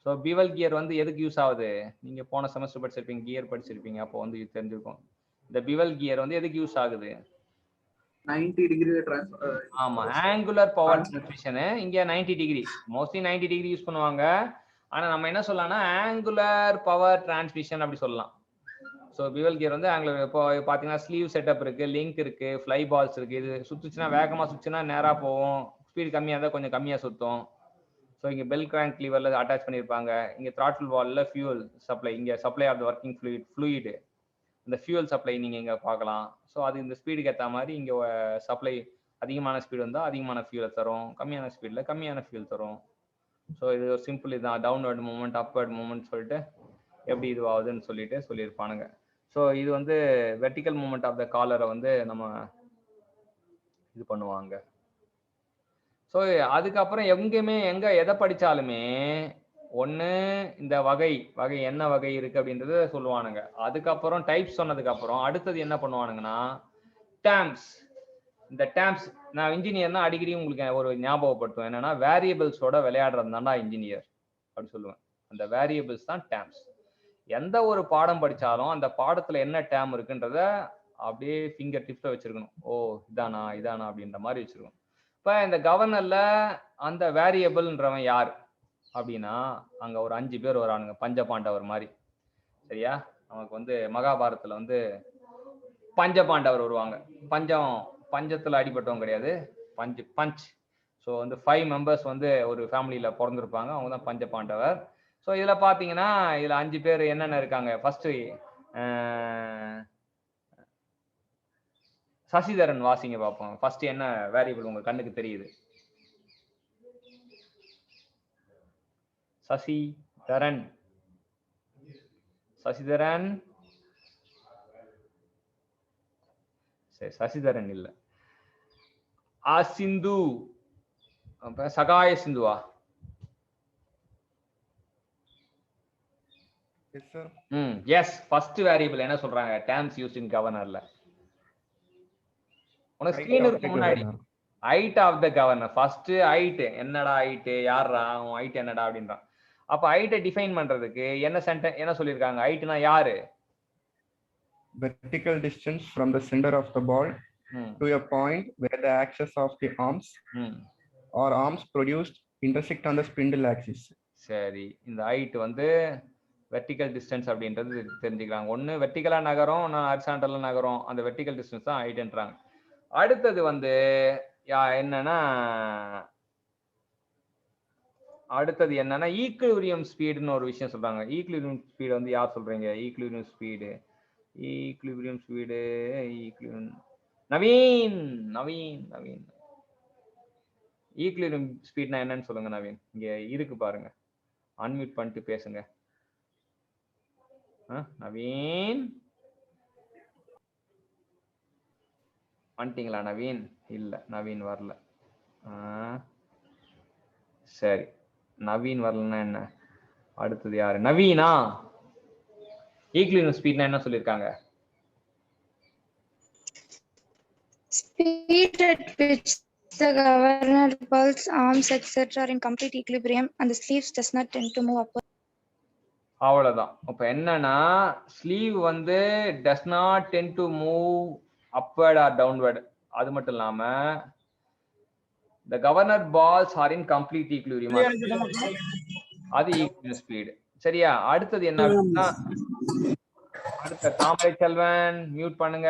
So bevel gear வந்து எதுக்கு யூஸ் ஆகுது? நீங்க போன செமஸ்டர் படிச்சிருப்பீங்க, கியர் படிச்சிருப்பீங்க, அப்போ வந்து இது தெரிஞ்சிருக்கும். இந்த பிவல் கியர் வந்து எதுக்கு யூஸ் ஆகுது? 90 டிகிரி ஆமா, ஆங்குலர் பவர் டிரான்ஸ்மிஷன். இங்க 90 டிகிரி, மோஸ்ட்லி 90 டிகிரி யூஸ் பண்ணுவாங்க. ஆனா நம்ம என்ன சொல்லலாம்னா ஆங்குலர் பவர் டிரான்ஸ்மிஷன் அப்படி சொல்லலாம். ஸோ பிவல் கியர் வந்து ஆங்குலர். இப்போ பாத்தீங்கன்னா ஸ்லீவ் செட்டப் இருக்கு, லிங்க் இருக்கு, ஃப்ளை பால்ஸ் இருக்கு. இது சுத்துச்சுன்னா வேகமா சுத்துச்சுன்னா நேரா போகும், ஸ்பீடு கம்மியா இருந்தா கொஞ்சம் கம்மியா சுத்தும். ஸோ இங்க பெல் கிராங்க் லீவர்ல அட்டாச் பண்ணியிருப்பாங்க. இங்க த்ராட்டில் வால்ல ஃபியூல் சப்ளை, இங்க supply of the working fluid, இந்த ஃபியூல் சப்ளை நீங்க இங்க பார்க்கலாம். ஸோ அது இந்த ஸ்பீடுக்கு ஏற்ற மாதிரி இங்க சப்ளை அதிகமான ஸ்பீடு வந்தால் அதிகமான ஃபியூலை தரும், கம்மியான ஸ்பீடில் கம்மியான ஃபியூல் தரும். ஸோ இது ஒரு சிம்பிள் இதுதான். டவுன்வர்ட் மூமெண்ட், அப்வர்ட் மூமெண்ட் சொல்லிட்டு எப்படி இது ஆகுதுன்னு சொல்லியிருப்பானுங்க. ஸோ இது வந்து வெர்டிக்கல் மூமெண்ட் ஆஃப் த காலரை வந்து நம்ம இது பண்ணுவாங்க. ஸோ அதுக்கப்புறம் எங்கேயுமே எதை படிச்சாலுமே ஒன்று இந்த வகை என்ன வகை இருக்கு அப்படின்றது சொல்லுவானுங்க. அதுக்கப்புறம் டைப்ஸ் சொன்னதுக்கு அப்புறம் அடுத்தது என்ன பண்ணுவானுங்கன்னா டேர்ம்ஸ். இந்த டேர்ம்ஸ் நான் இன்ஜினியர்னா அடிக்கடி உங்களுக்கு ஒரு ஞாபகப்படுத்துவேன் என்னன்னா வேரியபிள்ஸோட விளையாடுறது தான்டா இன்ஜினியர் அப்படி சொல்லுவேன். அந்த வேரியபிள்ஸ் தான் டேர்ம்ஸ். எந்த ஒரு பாடம் படிச்சாலும் அந்த பாடத்துல என்ன டேர்ம் இருக்குன்றத அப்படியே ஃபிங்கர் டிப்ல வச்சிருக்கணும். ஓ இதானா இதானா அப்படின்ற மாதிரி வச்சிருக்கணும். இப்ப இந்த கவர்னர்ல அந்த வேரியபிள்ன்றவன் யார் அப்படின்னா அங்க ஒரு 5 பேர் வரானுங்க பஞ்ச பாண்டவர் மாதிரி. சரியா? நமக்கு வந்து மகாபாரதத்துல வந்து பஞ்ச பாண்டவர் வருவாங்க. பஞ்சத்துல அடிபட்டவங்க கிடையாது, பஞ்ச். ஸோ வந்து 5 மெம்பர்ஸ் வந்து ஒரு ஃபேமிலியில பிறந்திருப்பாங்க, அவங்க தான் பஞ்ச பாண்டவர். ஸோ இதுல பாத்தீங்கன்னா இதுல 5 பேர் என்னென்ன இருக்காங்க. ஃபர்ஸ்ட் சசிதரன் வாசிங்க பார்ப்போம். ஃபர்ஸ்ட் என்ன வேரியபிள் உங்க கண்ணுக்கு தெரியுது? சசிதரன் சரி, சசிதரன் இல்ல. சிந்து, சகாய சிந்துவா? எஸ். ஃபர்ஸ்ட் வேரியபிள் என்ன சொல்றாங்க? டேர்ம்ஸ் யூஸ்ட் இன் கவர்னர்ல. உனக்கு ஸ்கிரீன் இருக்கு முன்னாடி. Height of the governor. First height. என்னடா ஹைட்? யாரா உன் ஹைட் என்னடா அப்படின்றான். அப்ப ஹைட்டை டிஃபைன் பண்றதுக்கு என்ன சொல்லிருக்காங்க? ஹைட்னா யாரு? Vertical distance from the center of the ball to a point where the axis of the arms or arms produced intersect on the spindle axis. சரி, இந்த ஹைட் வந்து வெர்டிகல் டிஸ்டன்ஸ் அப்படின்றது தெரிஞ்சுக்கிறாங்க. ஒன்னு வெர்டிகலா நகரும், நான் ஹரிசாண்டலா நகரும். அந்த வெர்டிகல் டிஸ்டன்ஸ் தான் ஹைட்ன்றாங்க. அடுத்தது வந்து என்னன்னா ஈக்குலிபிரியம் ஸ்பீடுன்னு ஒரு விஷயம் சொல்றாங்க. ஈக்குலிபிரியம் ஸ்பீடு வந்து யார் சொல்றீங்க? Equilibrium speed Naveen. ஈக்குலிபிரியம் ஸ்பீட்னா என்னன்னு சொல்லுங்க நவீன். இங்க இருக்கு பாருங்க, அன்மியூட் பண்ணிட்டு பேசுங்க. நவீன் வந்துட்டீங்களா? நவீன் இல்ல, நவீன் வரல. சரி, நவீன் வரலன்னா என்ன? அடுத்தது யாரு? நவீனா? ஈக்குலிபிரியம் ஸ்பீட்னா என்ன சொல்லிருக்காங்க? Speed at which the governor pulls arms etc are in complete equilibrium and the sleeves does not tend to move upward. அவ்வளவுதான். அப்ப என்னன்னா ஸ்லீவ் வந்து does not tend to move upward or downward. அது மட்டும் இல்லாம the governor balls are in complete equilibrium. அது equilibrium speed. சரியா? அடுத்தது என்ன அப்படின்னா அடுத்த தாமரை செல்வன் மியூட் பண்ணுங்க.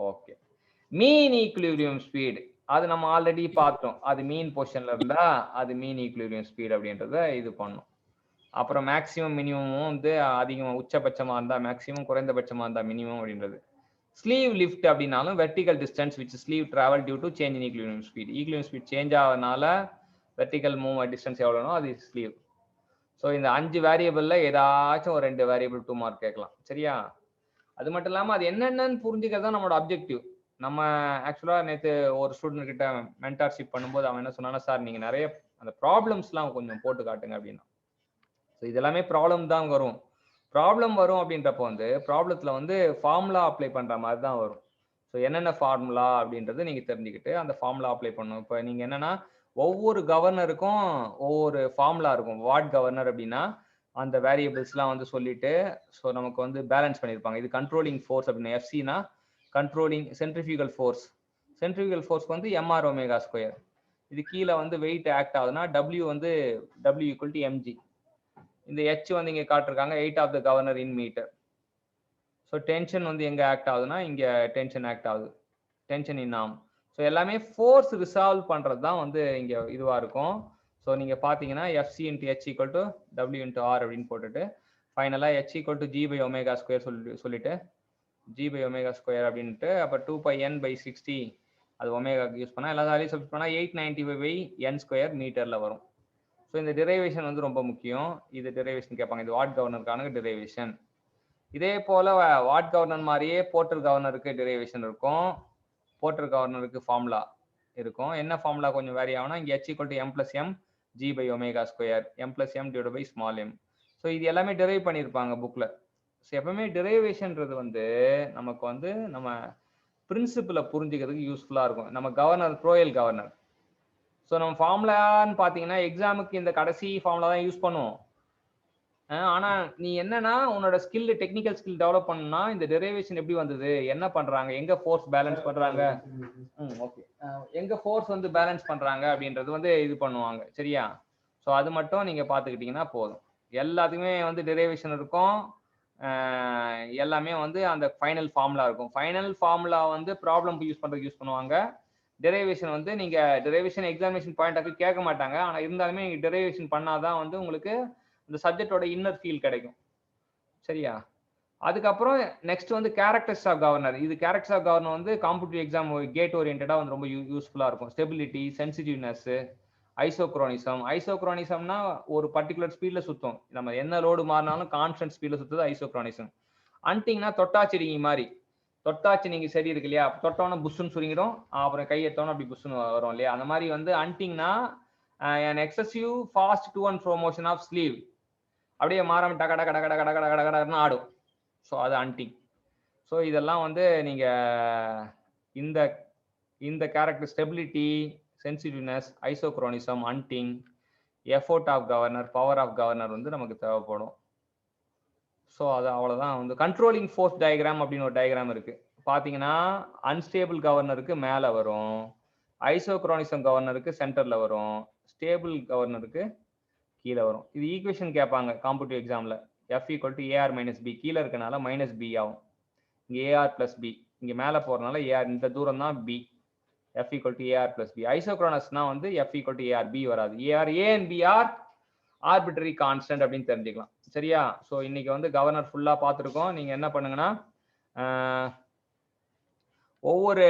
ஓகே, மீன் ஈக்குலிபிரியம் ஸ்பீடு அது நம்ம ஆல்ரெடி பார்த்தோம். அது மீன் பொசிஷன்ல இருந்தா அது மீன் ஈக்குலிபிரியம் ஸ்பீடு அப்படின்றத இது பண்ணும். அப்புறம் மேக்சிமம் மினிமமும் வந்து அதிகமாக உச்சபட்சமா இருந்தா மேக்சிமம், குறைந்தபட்சமா இருந்தா மினிமம் அப்படின்றது. ஸ்லீவ் லிஃப்ட் அப்படின்னாலும் vertical distance which sleeve travel due to change in equilibrium speed. Equilibrium speed change ஆகிறதுனால வெர்டிகல் மூவ் டிஸ்டன்ஸ் எவ்வளோனோ அது ஸ்லீவ். ஸோ இந்த 5 வேரியபிள்ல ஏதாச்சும் ஒரு 2 வேரியபிள் 2 மார்க் கேட்கலாம். சரியா? அது மட்டும் இல்லாம அது என்னென்னு புரிஞ்சுக்கிறது தான் நம்மளோட அப்ஜெக்டிவ். நம்ம ஆக்சுவலா நேற்று ஒரு ஸ்டூடெண்ட் கிட்ட மென்டார்ஷிப் பண்ணும்போது அவன் என்ன சொன்னானா, சார் நீங்க நிறைய அந்த ப்ராப்ளம்ஸ்லாம் கொஞ்சம் போட்டு காட்டுங்க அப்படின்னா. ஸோ இதெல்லாமே ப்ராப்ளம் தான் வரும். ப்ராப்ளம் வரும் அப்படின்றப்போ வந்து ப்ராப்ளத்துல வந்து ஃபார்முலா அப்ளை பண்ற மாதிரி தான் வரும். ஸோ என்னென்ன ஃபார்முலா அப்படின்றது நீங்க தெரிஞ்சுக்கிட்டு அந்த ஃபார்முலா அப்ளை பண்ணணும். இப்போ நீங்க என்னன்னா ஒவ்வொரு கவர்னருக்கும் ஒவ்வொரு ஃபார்முலா இருக்கும். வார்ட் கவர்னர் அப்படின்னா அந்த வேரியபிள்ஸ்லாம் வந்து சொல்லிட்டு ஸோ நமக்கு வந்து பேலன்ஸ் பண்ணியிருப்பாங்க. இது கண்ட்ரோலிங் ஃபோர்ஸ் அப்படின்னா எஃப்சினா கண்ட்ரோலிங் சென்ட்ரிஃபியூகல் ஃபோர்ஸ். சென்ட்ரிஃபியூகல் ஃபோர்ஸ்க்கு வந்து எம்ஆர் ஒமேகா ஸ்கொயர். இது கீழே வந்து வெயிட் ஆக்ட் ஆகுதுன்னா டபிள்யூ வந்து டபிள்யூ ஈக்குவல் டு எம்ஜி. இந்த ஹெச் வந்து இங்கே காட்டிருக்காங்க 8 of the governor in metre. So tension வந்து எங்கே ஆக்ட் ஆகுதுன்னா இங்கே டென்ஷன் ஆக்ட் ஆகுது, டென்ஷன் இன் ஆம். ஸோ எல்லாமே ஃபோர்ஸ் ரிசால்வ் பண்ணுறது தான் வந்து இங்கே இதுவாக இருக்கும். ஸோ நீங்கள் பார்த்தீங்கன்னா FC into H equal to W into R அப்படின்னு போட்டுட்டு ஃபைனலாக H equal to G by omega square சொல்லிட்டு ஜி பை ஒமேகா ஸ்கொயர் அப்படின்ட்டு அப்போ 2πn/60 அது ஒமேகாக்கு யூஸ் பண்ணால் எல்லா வேலையும் சப்ஸ்ட் பண்ணால் 895/n ஸ்கொயர் மீட்டரில் வரும். ஸோ இந்த டிரைவேஷன் வந்து ரொம்ப முக்கியம். இது டிரைவேஷன் கேட்பாங்க. இது வாட் கவர்னருக்கான டிரைவேஷன். இதே போல் வாட் கவர்னர் மாதிரியே போர்ட்டர் கவர்னருக்கு டிரைவேஷன் இருக்கும். போர்ட்டர் கவர்னருக்கு ஃபார்முலா இருக்கும். என்ன ஃபார்முலா கொஞ்சம் வேரி ஆகும்னா இங்கே h = m+m g by omega square m+m divided by small m. So இது எல்லாமே டிரைவ் பண்ணியிருப்பாங்க புக்கில். ஸோ எப்பவுமே டிரைவேஷன்றது வந்து நமக்கு வந்து நம்ம பிரின்சிபலை புரிஞ்சுக்கிறதுக்கு யூஸ்ஃபுல்லா இருக்கும். நம்ம கவர்னர் ப்ரோயல் கவர்னர். ஸோ நம்ம ஃபார்முலான்னு பார்த்தீங்கன்னா எக்ஸாமுக்கு இந்த கடைசி ஃபார்முலா தான் யூஸ் பண்ணுவோம். ஆனா நீ என்னன்னா உன்னோட ஸ்கில் டெக்னிக்கல் ஸ்கில் டெவலப் பண்ணணும்னா இந்த டெரிவேஷன் எப்படி வந்தது, என்ன பண்றாங்க, எங்க ஃபோர்ஸ் பேலன்ஸ் பண்றாங்க, ஓகே எங்க ஃபோர்ஸ் வந்து பேலன்ஸ் பண்றாங்க அப்படின்றது வந்து இது பண்ணுவாங்க. சரியா? ஸோ அது மட்டும் நீங்க பார்த்துக்கிட்டீங்கன்னா போதும். எல்லாத்துக்குமே வந்து டெரிவேஷன் இருக்கும். எல்லாமே வந்து அந்த ஃபைனல் ஃபார்முலா இருக்கும். ஃபைனல் ஃபார்முலா வந்து ப்ராப்ளம் யூஸ் பண்றதுக்கு யூஸ் பண்ணுவாங்க. டெரிவேஷன் வந்து நீங்க derivation examination point of view கேட்க மாட்டாங்க. ஆனா இருந்தாலுமே நீங்க டெரிவேஷன் பண்ணாதான் வந்து உங்களுக்கு இந்த சப்ஜெக்டோட இன்னர் ஃபீல் கிடைக்கும். சரியா? அதுக்கப்புறம் நெக்ஸ்ட் வந்து கேரக்டர்ஸ் ஆஃப் கவர்னர். இது கேரக்டர்ஸ் ஆஃப் கவர்னர் வந்து காம்படிட்டிவ் எக்ஸாம் கேட் ஓரியன்டா வந்து ரொம்ப யூஸ்ஃபுல்லா இருக்கும். Stability, sensitiveness, ஐசோக்ரோனிசம். ஐசோக்ரோனிசம்னா ஒரு பர்டிகுலர் ஸ்பீட்ல சுத்தும். நம்ம என்ன லோடு மாறினாலும் கான்ஸ்டன்ட் ஸ்பீட்ல சுத்துது ஐசோக்ரோனிசம். அன்டிங்னா தொட்டாச்சிடிங்கி மாதிரி. தொட்டாச்சு நீங்க சரி இருக்கு இல்லையா, தொட்டோன்னா புஷ்ஷுன்னு சுருங்கிடும், அப்புறம் கை எடுத்தோன்னா அப்படி புஷ்ஷுன்னு வரும் இல்லையா. அந்த மாதிரி வந்து அன்டிங்னா an excessive fast to and fro motion of sleeve. அப்படியே மாறாம டக டக டக டக டக டக டகன்னு ஆடும். ஸோ அது அன்டிங். ஸோ இதெல்லாம் வந்து நீங்க இந்த இந்த character stability, sensitiveness, isochronism, hunting, effort of governor, power of governor வந்து நமக்கு தேவைப்படும். ஸோ அது அவ்வளோதான். வந்து கண்ட்ரோலிங் ஃபோர்ஸ் டயக்ராம் அப்படின்னு ஒரு டயக்ராம் இருக்கு. பார்த்தீங்கன்னா அன்ஸ்டேபிள் கவர்னருக்கு மேலே வரும், ஐசோக்ரோனிசம் கவர்னருக்கு சென்டர்ல வரும், ஸ்டேபிள் கவர்னருக்கு கீழே வரும். இது ஈக்குவேஷன் கேட்பாங்க காம்படிட்டிவ் எக்ஸாம்ல. F = AR - B. கீழே இருக்கனால -B ஆகும். இங்கே AR + B, இங்க மேலே போறதுனால AR, இந்த தூரம் தான் B. F = AR + B. ஐசோக்ரோனஸ்னா வந்து F = AR, B வராது. AR, A and B are arbitrary constant அப்படின்னு தெரிஞ்சுக்கலாம். சரியா? ஸோ இன்னைக்கு வந்து கவர்னர் ஃபுல்லா பார்த்துருக்கோம். நீங்க என்ன பண்ணுங்கன்னா ஒவ்வொரு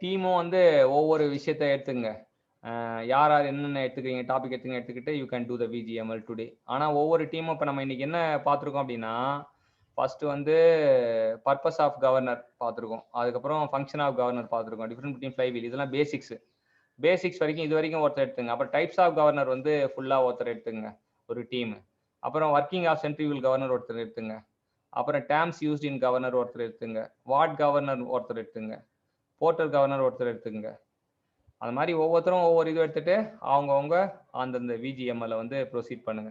டீமும் வந்து ஒவ்வொரு விஷயத்த எடுத்துங்க. யார் யார் என்னென்ன எடுத்துக்கிறீங்க டாபிக் எடுத்துக்கிட்டு you can two the VGML today. ஆனால் ஒவ்வொரு டீமும் இப்போ நம்ம இன்னைக்கு என்ன பார்த்துருக்கோம் அப்படின்னா, ஃபர்ஸ்ட் வந்து பர்பஸ் ஆஃப் கவர்னர் பார்த்துருக்கோம், அதுக்கப்புறம் ஃபங்க்ஷன் ஆஃப் கவர்னர் பார்த்துருக்கோம், டிஃபரெண்ட் பிட்வீன் ஃப்ளைவீல், இதெல்லாம் பேசிக்ஸ் வரைக்கும் இது வரைக்கும் ஒருத்தர் எடுத்துங்க. அப்புறம் டைப்ஸ் ஆஃப் கவர்னர் வந்து ஃபுல்லாக ஒருத்தர் எடுத்துங்க ஒரு டீம். அப்புறம் ஒர்க்கிங் ஆஃப் சென்ட்ரிபியூல் கவர்னர் ஒருத்தர் எடுத்துங்க. அப்புறம் டேர்ம்ஸ் யூஸ்ட் இன் கவர்னர் ஒருத்தர் எடுத்துங்க. வார்ட் கவர்னர் ஒருத்தர் எடுத்துங்க. போர்ட்டர் கவர்னர் ஒருத்தர் எடுத்துங்க. அது மாதிரி ஒவ்வொருத்தரும் ஒவ்வொரு இது எடுத்துட்டு அவங்கவுங்க அந்தந்த VGML வந்து ப்ரொசீட் பண்ணுங்க.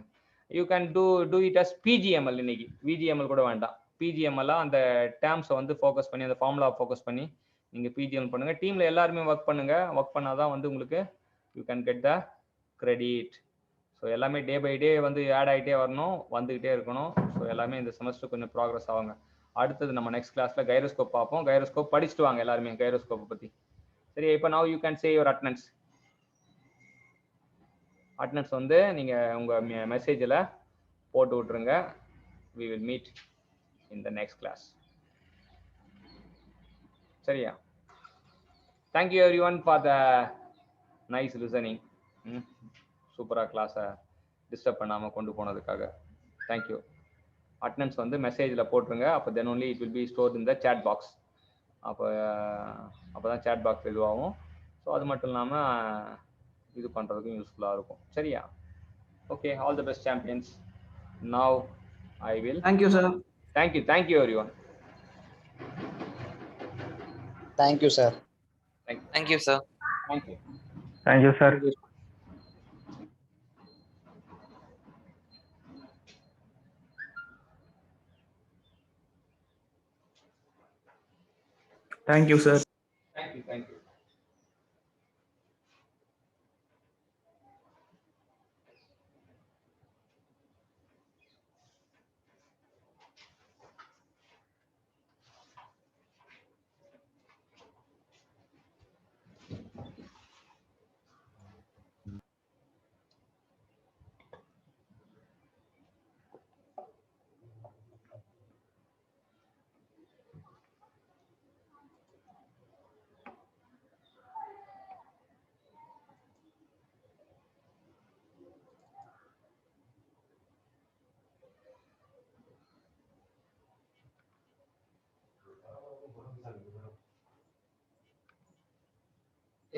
You can do it as PGML. இன்னைக்கு VGML கூட வேண்டாம், PGML அந்த டேர்ம்ஸை வந்து ஃபோக்கஸ் பண்ணி, அந்த ஃபார்முலா ஃபோக்கஸ் பண்ணி நீங்கள் PGML பண்ணுங்க. டீம்ல எல்லாருமே ஒர்க் பண்ணுங்க. ஒர்க் பண்ணாதான் வந்து உங்களுக்கு you can get the credit. So எல்லாமே டே பை டே வந்து ஆட் ஆகிட்டே வரணும், வந்துகிட்டே இருக்கணும். ஸோ எல்லாமே இந்த செமஸ்டர் கொஞ்சம் ப்ராக்ரஸ் ஆகுங்க. அடுத்தது நம்ம நெக்ஸ்ட் கிளாஸ்ல கைரோஸ்கோப் பார்ப்போம். கைரோஸ்கோப் படிச்சுட்டு வாங்க எல்லாருமே கைரோஸ்கோப்பை பற்றி. சரி, இப்போ now you can say your attendance. Attendance வந்து நீங்க உங்க மெசேஜில் போட்டு விட்டுருங்க. we will meet in the next class. சரியா? thank you everyone for the nice listening. சூப்பரா கிளாஸை டிஸ்டர்ப் பண்ணாமல் கொண்டு போனதுக்காக தேங்க்யூ. அட்டெண்டன்ஸ் வந்து மெசேஜில் போட்டுருங்க. அப்போ then only it will be stored in the chat box. அப்போ தான் சேட் பாக்ஸ் இதுவாகும். ஸோ அது மட்டும் இல்லாமல் இது பண்ணுறதுக்கும் யூஸ்ஃபுல்லாக இருக்கும். சரியா? Okay, all the best champions. Now I will thank you sir. Thank you everyone. Thank you sir. Thank you sir. Thank you sir. Thank you sir. Thank you.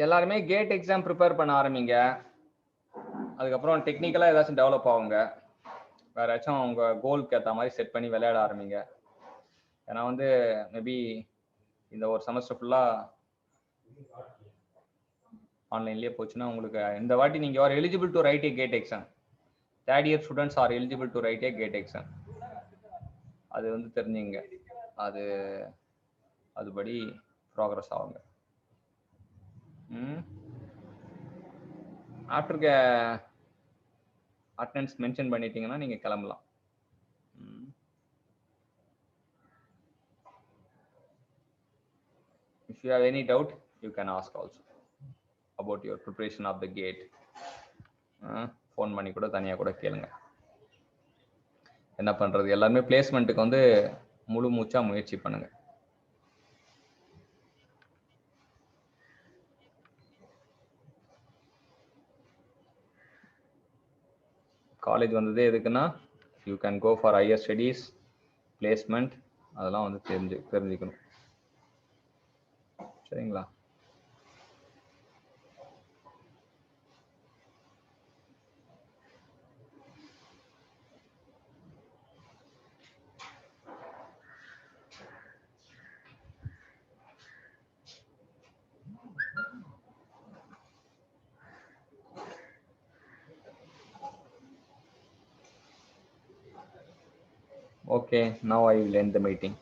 எல்லாருமே கேட் எக்ஸாம் ப்ரிப்பேர் பண்ண ஆரம்பிங்க. அதுக்கப்புறம் டெக்னிக்கலாக ஏதாச்சும் டெவலப் ஆகுங்க. வேற ஏதாச்சும் உங்க கோலுக்கு ஏற்ற மாதிரி செட் பண்ணி விளையாட ஆரம்பிங்க. ஏன்னா வந்து மேபி இந்த ஒரு செமஸ்டர் ஃபுல்லா ஆன்லைன்லயே போச்சுன்னா உங்களுக்கு இந்த வாட்டி நீங்க are eligible to right A gate exam. Third year students are eligible to right A gate exam. அது வந்து தெரிஞ்சுங்க. அதுபடி ப்ராக்ரஸ் ஆகுங்க. ஆஃப்டர் அட்டெண்டன்ஸ் மென்ஷன் பண்ணிட்டீங்கன்னா நீங்க கிளம்பலாம். If you have any doubt, you can ask also about your preparation of the gate. Phone பண்ணி கூட தனியாக கூட கேளுங்க. என்ன பண்றது, எல்லாருமே பிளேஸ்மெண்ட்டுக்கு வந்து முழு மூச்சா முயற்சி பண்ணுங்க. காலேஜ் வந்ததே எதுக்குன்னா you can go for higher studies, placement, அதெல்லாம் வந்து தெரிஞ்சுக்கணும். சரிங்களா? Okay, now I will end the meeting.